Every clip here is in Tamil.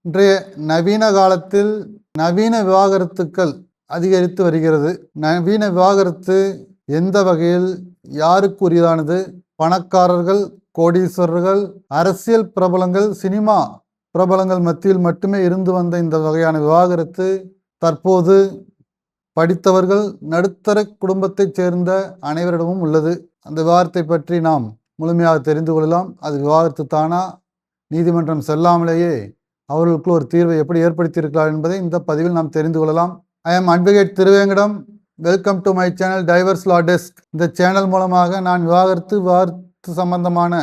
இன்றைய நவீன காலத்தில் நவீன விவாகரத்துக்கள் அதிகரித்து வருகிறது. நவீன விவாகரத்து எந்த வகையில் யாருக்குரியதானது? பணக்காரர்கள், கோடீஸ்வரர்கள், அரசியல் பிரபலங்கள், சினிமா பிரபலங்கள் மத்தியில் மட்டுமே இருந்து வந்த இந்த வகையான விவாகரத்து தற்போது படித்தவர்கள், நடுத்தர குடும்பத்தைச் சேர்ந்த அனைவரிடமும் உள்ளது. அந்த விவாகரத்தை பற்றி நாம் முழுமையாக தெரிந்து கொள்ளலாம். அது விவாகரத்து தானா, நீதிமன்றம் செல்லாமலேயே அவர்களுக்கு ஒரு தீர்வை எப்படி ஏற்படுத்தியிருக்கிறார் என்பதை இந்த பதிவில் நாம் தெரிந்து கொள்ளலாம். I am advocate Thiruvengadam. Welcome to my channel divorce law desk. இந்த சேனல் மூலமாக நான் விவாகரத்து சம்பந்தமான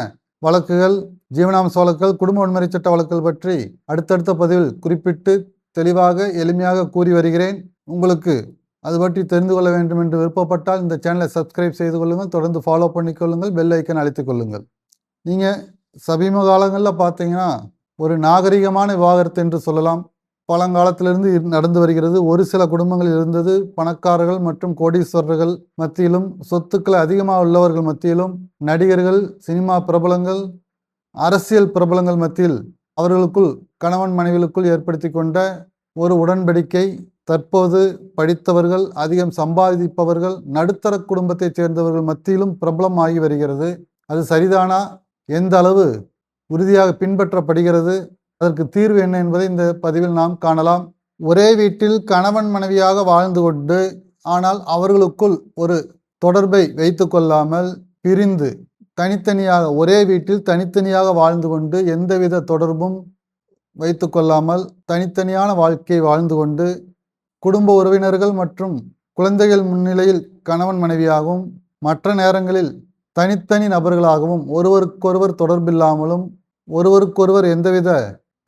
வழக்குகள், ஜீவனாம்ச வழக்குகள், குடும்ப வன்முறை சட்ட வழக்குகள் பற்றி அடுத்தடுத்த பதிவில் குறிப்பிட்டு தெளிவாக எளிமையாக கூறி வருகிறேன். உங்களுக்கு அது பற்றி தெரிந்து கொள்ள வேண்டும் என்று விருப்பப்பட்டால் இந்த சேனலை சப்ஸ்கிரைப் செய்து கொள்ளுங்கள், தொடர்ந்து ஃபாலோ பண்ணிக்கொள்ளுங்கள், பெல் ஐக்கன் அழுத்திக் கொள்ளுங்கள். நீங்கள் சமீப காலங்களில் பார்த்தீங்கன்னா ஒரு நாகரிகமான விவாகரத்து என்று சொல்லலாம். பழங்காலத்திலிருந்து நடந்து வருகிறது. ஒரு சில குடும்பங்களில் இருந்தது. பணக்காரர்கள் மற்றும் கோடீஸ்வரர்கள் மத்தியிலும், சொத்துக்கள் அதிகமாக உள்ளவர்கள் மத்தியிலும், நடிகர்கள், சினிமா பிரபலங்கள், அரசியல் பிரபலங்கள் மத்தியில் அவர்களுக்குள் கணவன் மனைவிகளுக்குள் ஏற்படுத்தி கொண்ட ஒரு உடன்படிக்கை தற்போது படித்தவர்கள், அதிகம் சம்பாதிப்பவர்கள், நடுத்தர குடும்பத்தைச் சேர்ந்தவர்கள் மத்தியிலும் பிரபலமாகி வருகிறது. அது சரிதானா? எந்த அளவு உறுதியாக பின்பற்றப்படுகிறது? அதற்கு தீர்வு என்ன என்பதை இந்த பதிவில் நாம் காணலாம். ஒரே வீட்டில் கணவன் மனைவியாக வாழ்ந்து கொண்டு, ஆனால் அவர்களுக்குள் ஒரு தொடர்பை வைத்து கொள்ளாமல் பிரிந்து தனித்தனியாக, ஒரே வீட்டில் தனித்தனியாக வாழ்ந்து கொண்டு எந்தவித தொடர்பும் வைத்து கொள்ளாமல் தனித்தனியான வாழ்க்கையை வாழ்ந்து கொண்டு, குடும்ப உறவினர்கள் மற்றும் குழந்தைகள் முன்னிலையில் கணவன் மனைவியாகவும், மற்ற நேரங்களில் தனித்தனி நபர்களாகவும், ஒருவருக்கொருவர் தொடர்பில்லாமலும், ஒருவருக்கொருவர் எந்தவித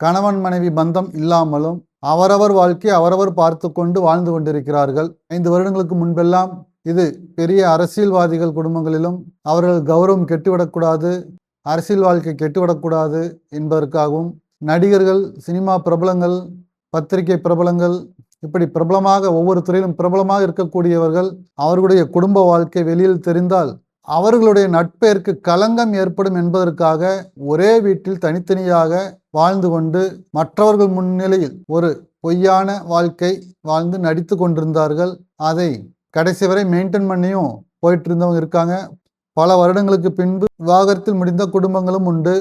கணவன் மனைவி பந்தம் இல்லாமலும் அவரவர் வாழ்க்கையை அவரவர் பார்த்து கொண்டு வாழ்ந்து கொண்டிருக்கிறார்கள். 5 வருடங்களுக்கு முன்பெல்லாம் இது பெரிய அரசியல்வாதிகள் குடும்பங்களிலும் அவர்கள் கௌரவம் கெட்டுவிடக்கூடாது, அரசியல் வாழ்க்கை கெட்டுவிடக்கூடாது என்பதற்காகவும், நடிகர்கள், சினிமா பிரபலங்கள், பத்திரிகை பிரபலங்கள், இப்படி பிரபலமாக ஒவ்வொரு துறையிலும் பிரபலமாக இருக்கக்கூடியவர்கள் அவர்களுடைய குடும்ப வாழ்க்கை வெளியில் தெரிந்தால் அவர்களுடைய நட்பெயருக்கு களங்கம் ஏற்படும் என்பதற்காக ஒரே வீட்டில் தனித்தனியாக வாழ்ந்து கொண்டு மற்றவர்கள் முன்னிலையில் ஒரு பொய்யான வாழ்க்கை வாழ்ந்து நடித்து கொண்டிருந்தார்கள். அதை கடைசி வரை மெயின்டைன் பண்ணியும் போயிட்டு இருந்தவங்க இருக்காங்க. பல வருடங்களுக்கு பின்பு விவாகரத்தில் முடிந்த குடும்பங்களும் உண்டு.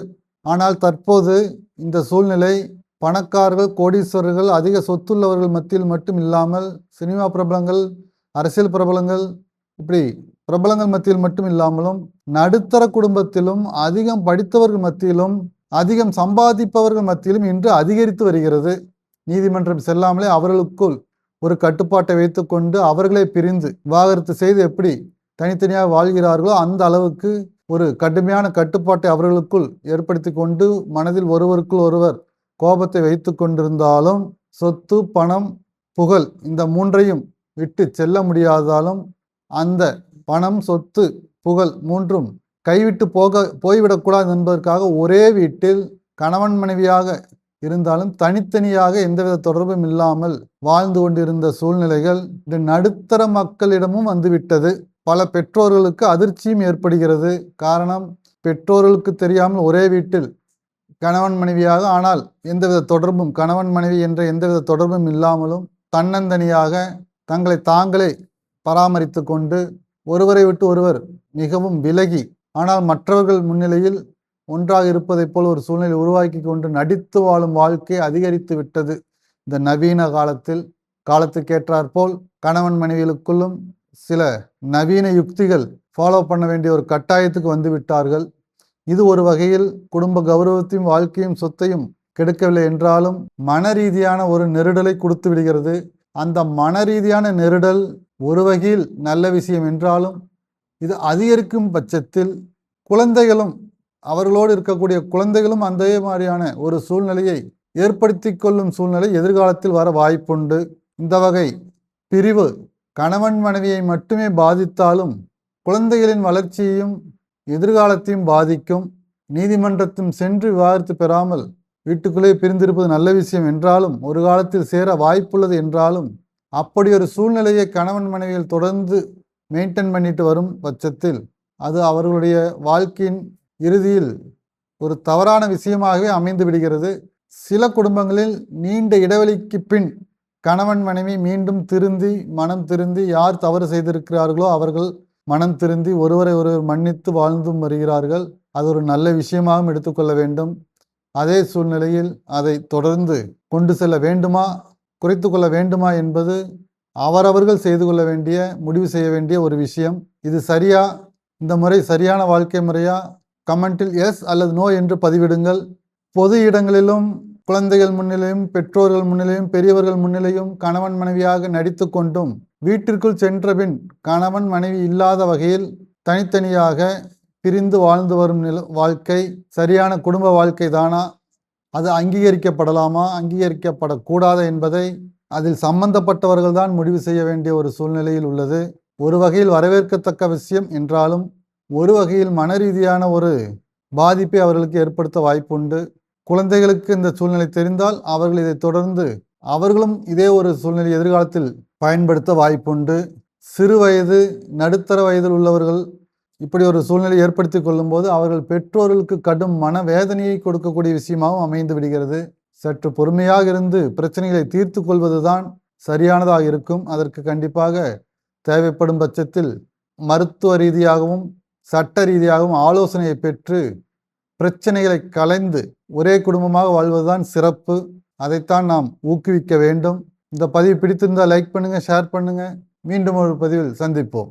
ஆனால் தற்போது இந்த சூழ்நிலை பணக்காரர்கள், கோடீஸ்வரர்கள், அதிக சொத்துள்ளவர்கள் மத்தியில் மட்டும் இல்லாமல் சினிமா பிரபலங்கள், அரசியல் பிரபலங்கள், இப்படி பிரபலங்கள் மத்தியில் மட்டும் இல்லாமலும் நடுத்தர குடும்பத்திலும், அதிகம் படித்தவர்கள் மத்தியிலும், அதிகம் சம்பாதிப்பவர்கள் மத்தியிலும் இன்று அதிகரித்து வருகிறது. நீதிமன்றம் செல்லாமலே அவர்களுக்குள் ஒரு கட்டுப்பாட்டை வைத்துக்கொண்டு அவர்களே பிரிந்து விவாகரத்து செய்து எப்படி தனித்தனியாக வாழ்கிறார்களோ அந்த அளவுக்கு ஒரு கடுமையான கட்டுப்பாட்டை அவர்களுக்குள் ஏற்படுத்தி கொண்டு மனதில் ஒருவருக்குள் ஒருவர் கோபத்தை வைத்து கொண்டிருந்தாலும், சொத்து, பணம், புகழ் இந்த 3ஐயும் விட்டு செல்ல முடியாதாலும் அந்த பணம், சொத்து, புகழ் 3ம் கைவிட்டு போய்விடக்கூடாது என்பதற்காக ஒரே வீட்டில் கணவன் மனைவியாக இருந்தாலும் தனித்தனியாக எந்தவித தொடர்பும் இல்லாமல் வாழ்ந்து கொண்டிருந்த சூழ்நிலைகள் இந்த நடுத்தர மக்களிடமும் வந்துவிட்டது. பல பெற்றோர்களுக்கு அதிர்ச்சியும் ஏற்படுகிறது. காரணம், பெற்றோர்களுக்கு தெரியாமல் ஒரே வீட்டில் கணவன் மனைவியாக, ஆனால் எந்தவித தொடர்பும், கணவன் மனைவி என்ற எந்தவித தொடர்பும் இல்லாமலும் தன்னந்தனியாக தங்களை தாங்களே பராமரித்து கொண்டு ஒருவரை விட்டு ஒருவர் மிகவும் விலகி, ஆனால் மற்றவர்கள் முன்னிலையில் ஒன்றாக இருப்பதைப் போல் ஒரு சூழ்நிலை உருவாக்கி கொண்டு நடித்து வாழும் வாழ்க்கை அதிகரித்து விட்டது. இந்த நவீன காலத்தில் காலத்துக்கேற்றாற்போல் கணவன் மனைவிகளுக்குள்ளும் சில நவீன யுக்திகள் ஃபாலோ பண்ண வேண்டிய ஒரு கட்டாயத்துக்கு வந்து விட்டார்கள். இது ஒரு வகையில் குடும்ப கௌரவத்தையும், வாழ்க்கையும், சொத்தையும் கெடுக்கவில்லை என்றாலும் மன ரீதியான ஒரு நெருடலை கொடுத்து விடுகிறது. அந்த மன ரீதியான நெருடல் ஒரு வகையில் நல்ல விஷயம் என்றாலும் இது அதிகரிக்கும் பட்சத்தில் குழந்தைகளும், அவர்களோடு இருக்கக்கூடிய குழந்தைகளும் அந்த மாதிரியான ஒரு சூழ்நிலையை ஏற்படுத்தி கொள்ளும் சூழ்நிலை எதிர்காலத்தில் வர வாய்ப்புண்டு. இந்த வகை பிரிவு கணவன் மனைவியை மட்டுமே பாதித்தாலும் குழந்தைகளின் வளர்ச்சியையும் எதிர்காலத்தையும் பாதிக்கும். நீதிமன்றத்தும் சென்று விவாகரத்து பெறாமல் வீட்டுக்குள்ளே பிரிந்திருப்பது நல்ல விஷயம் என்றாலும், ஒரு காலத்தில் சேர வாய்ப்புள்ளது என்றாலும், அப்படி ஒரு சூழ்நிலையை கணவன் மனைவிகள் தொடர்ந்து மெயின்டைன் பண்ணிட்டு வரும் பட்சத்தில் அது அவர்களுடைய வாழ்க்கையின் இறுதியில் ஒரு தவறான விஷயமாகவே அமைந்து விடுகிறது. சில குடும்பங்களில் நீண்ட இடைவெளிக்கு பின் கணவன் மனைவி மீண்டும் திருந்தி மனம் திருந்தி யார் தவறு செய்திருக்கிறார்களோ அவர்கள் மனம் திருந்தி ஒருவரை ஒருவர் மன்னித்து வாழ்ந்தும் வருகிறார்கள். அது ஒரு நல்ல விஷயமாகவும் எடுத்துக்கொள்ள வேண்டும். அதே சூழ்நிலையில் அதை தொடர்ந்து கொண்டு செல்ல வேண்டுமா, குறைத்து கொள்ள வேண்டுமா என்பது அவரவர்கள் செய்து கொள்ள வேண்டிய, முடிவு செய்ய வேண்டிய ஒரு விஷயம். இது சரியா, இந்த முறை சரியான வாழ்க்கை முறையா? கமெண்டில் எஸ் அல்லது நோ என்று பதிவிடுங்கள். பொது இடங்களிலும் குழந்தைகள் முன்னிலையும் பெற்றோர்கள் முன்னிலையும் பெரியவர்கள் முன்னிலையும் கணவன் மனைவியாக நடித்து கொண்டும் வீட்டிற்குள் சென்றபின் கணவன் மனைவி இல்லாத வகையில் தனித்தனியாக பிரிந்து வாழ்ந்து வரும் வாழ்க்கை சரியான குடும்ப வாழ்க்கை தானா? அது அங்கீகரிக்கப்படலாமா, அங்கீகரிக்கப்படக்கூடாதா என்பதை அதில் சம்பந்தப்பட்டவர்கள் தான் முடிவு செய்ய வேண்டிய ஒரு சூழ்நிலையில் உள்ளது. ஒரு வகையில் வரவேற்கத்தக்க விஷயம் என்றாலும் ஒரு வகையில் மன ரீதியான ஒரு பாதிப்பை அவர்களுக்கு ஏற்படுத்த வாய்ப்புண்டு. குழந்தைகளுக்கு இந்த சூழ்நிலை தெரிந்தால் அவர்கள் இதை தொடர்ந்து அவர்களும் இதே ஒரு சூழ்நிலை எதிர்காலத்தில் பயன்படுத்த வாய்ப்புண்டு. சிறு வயது நடுத்தர வயதில் உள்ளவர்கள் இப்படி ஒரு சூழ்நிலை ஏற்படுத்தி கொள்ளும்போது அவர்கள் பெற்றோர்களுக்கு கடும் மனவேதனையை கொடுக்கக்கூடிய விஷயமாகவும் அமைந்து விடுகிறது. சற்று பொறுமையாக இருந்து பிரச்சனைகளை தீர்த்து கொள்வதுதான் சரியானதாக இருக்கும். அதற்கு கண்டிப்பாக தேவைப்படும் பட்சத்தில் மருத்துவ ரீதியாகவும் சட்ட ரீதியாகவும் ஆலோசனையை பெற்று பிரச்சனைகளை கலைந்து ஒரே குடும்பமாக வாழ்வதுதான் சிறப்பு. அதைத்தான் நாம் ஊக்குவிக்க வேண்டும். இந்த பதிவு பிடித்திருந்தால் லைக் பண்ணுங்க, ஷேர் பண்ணுங்க. மீண்டும் ஒரு பதிவில் சந்திப்போம்.